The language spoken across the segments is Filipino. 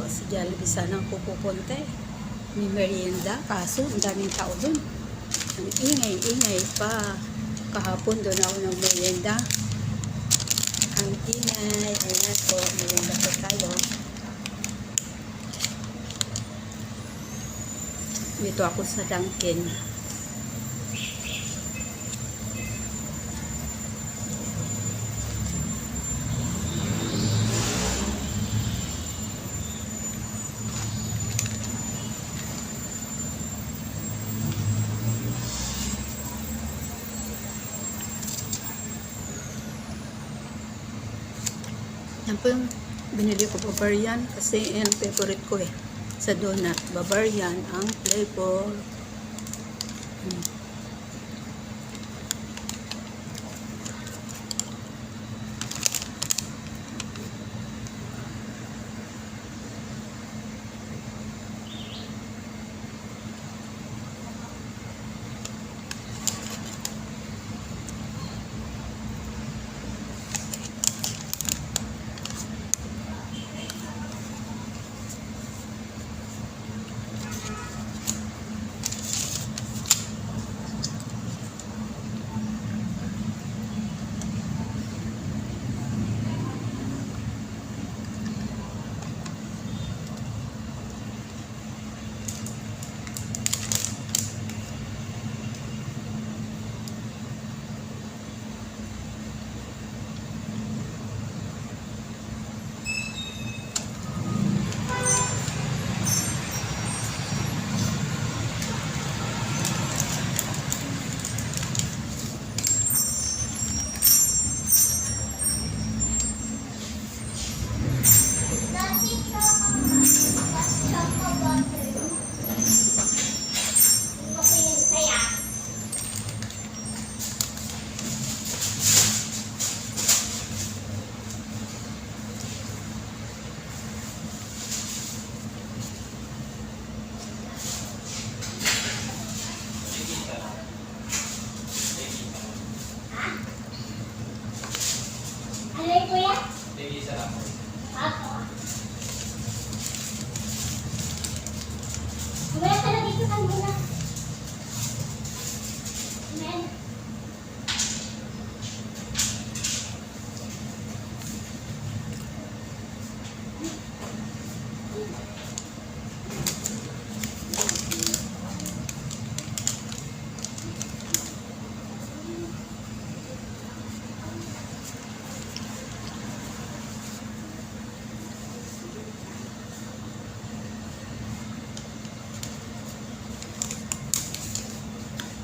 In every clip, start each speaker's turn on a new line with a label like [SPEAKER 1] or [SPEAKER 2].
[SPEAKER 1] sa Jollibee sana ako pupunta eh. May merienda, kaso ang daming tao dun. Ang ingay-ingay pa. Kahapon doon ako ng merienda. Ang ingay. Ayan po, merienda po tayo. Dito ako sa Dunkin. Yan po yung binili ko, Bavarian, kasi yan ang favorite ko eh. Sa donut, Bavarian ang flavor.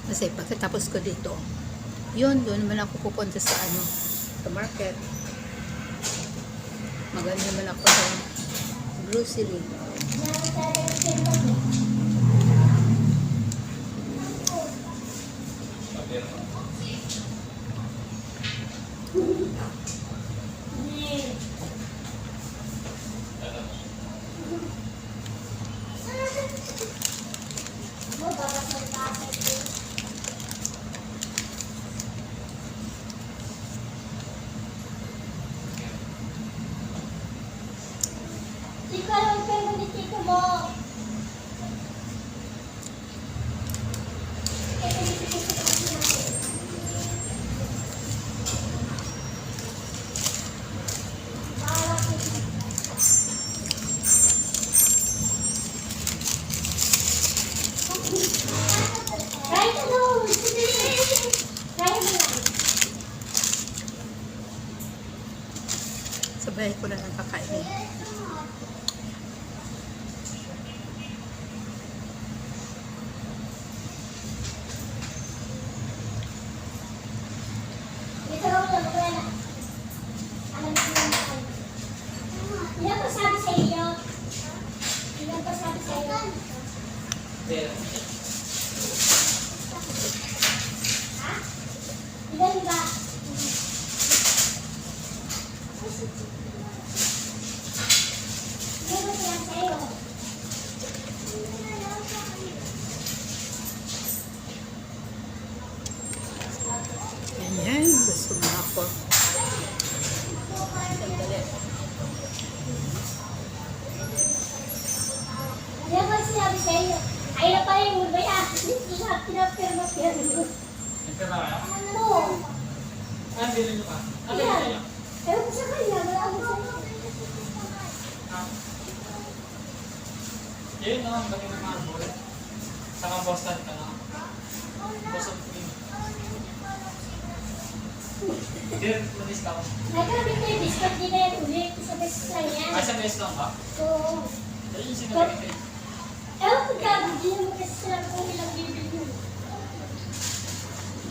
[SPEAKER 1] Kasi pagkatapos ko dito, yun, doon naman ako pupunta sa sa market. Maganda naman ako sa grocery. Sabay ko na lang kakainin.
[SPEAKER 2] Ilan pa sabi sa iyo? Ilan pa sabi sa iyo? Ha? Ilan ba? Ilan ba sila sa iyo?
[SPEAKER 1] Ayan, gusto mo ako. Sandali.
[SPEAKER 2] pinapirma-pirma.
[SPEAKER 3] Ito ba kayo?
[SPEAKER 2] Oo.
[SPEAKER 3] Ah, bilhin nyo pa. Ano
[SPEAKER 2] Yan.
[SPEAKER 3] bilhin nyo?
[SPEAKER 2] Ewan ko sa kanya, wala ako sa kanya.
[SPEAKER 3] Yun naman, kami ng mga bullet. Saka Boston ka na. Boston cream. Yun, ma-discount.
[SPEAKER 2] Nagamit na yung biscuit din na yan ulit. Sa best lang yan.
[SPEAKER 3] Ah, sa best lang ba?
[SPEAKER 2] Oo.
[SPEAKER 3] Ayun yung sinabi ko.
[SPEAKER 2] Ewan ko gabi, di naman kasi sila kung ilang bibili mo.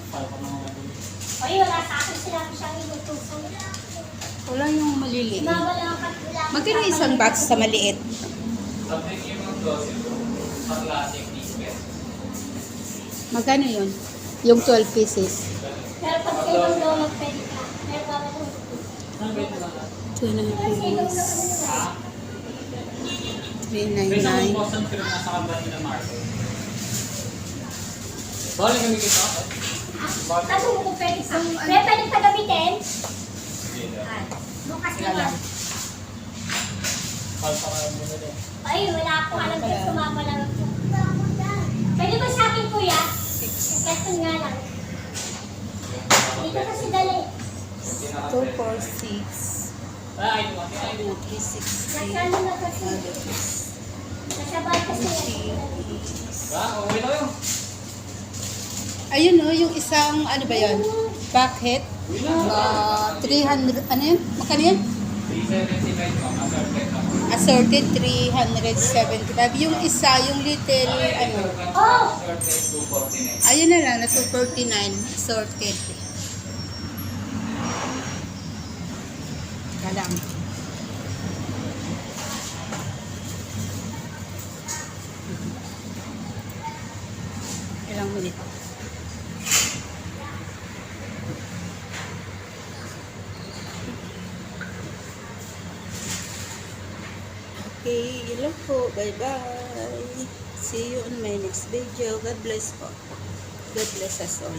[SPEAKER 3] Para pa mga mabili.
[SPEAKER 2] Oy, wala sa akin sinabi siyang inutusan.
[SPEAKER 1] Wala yung maliliit.
[SPEAKER 2] Mama lang ang katula.
[SPEAKER 1] Magkano isang box sa maliit?
[SPEAKER 3] Sabi yung mga dosin ko. Sa classic biscuit.
[SPEAKER 1] Magkano yun? Yung 12 pieces.
[SPEAKER 2] Pero pag sa ibang daw magpwede ka. Pero baka kung
[SPEAKER 3] Ano ba ito lang?
[SPEAKER 1] 2
[SPEAKER 2] sa ibang
[SPEAKER 1] pieces.
[SPEAKER 2] daw
[SPEAKER 3] Ah? Kaysa kung
[SPEAKER 1] 399.
[SPEAKER 3] Boston cream nasa company na market. Bali kami kita ako.
[SPEAKER 2] Kaso kung pwede ka. Pero pwede pa gamitin.
[SPEAKER 3] Hindi.
[SPEAKER 2] Bukas
[SPEAKER 1] Wala
[SPEAKER 2] naman.
[SPEAKER 1] lang.
[SPEAKER 3] Palpa ka muna din.
[SPEAKER 2] Ay, wala akong alam kung sumama lang ako. Pwede ba sa akin, kuya? Ito nga lang. Dito kasi dali.
[SPEAKER 1] 2, 4, 6.
[SPEAKER 3] Ah, ayun mo. Ayun mo.
[SPEAKER 1] 3, 6, 8.
[SPEAKER 2] Nasaan na kasi? Nasabay kasi yan.
[SPEAKER 3] Ah, okay lang yun.
[SPEAKER 1] Ayun o, yung isang, ano ba yun? Bucket. 300, ano yun? Magkano yun?
[SPEAKER 3] 375 mo. Assorted ako.
[SPEAKER 1] Assorted 375. Yung isa, yung little, ano,
[SPEAKER 2] Oh!
[SPEAKER 3] Assorted 249.
[SPEAKER 1] ayun na lang, na 249. Assorted. Kalang. Ilang minute? Okay, yun lang po. Bye-bye. See you on my next video. God bless po. God bless us all.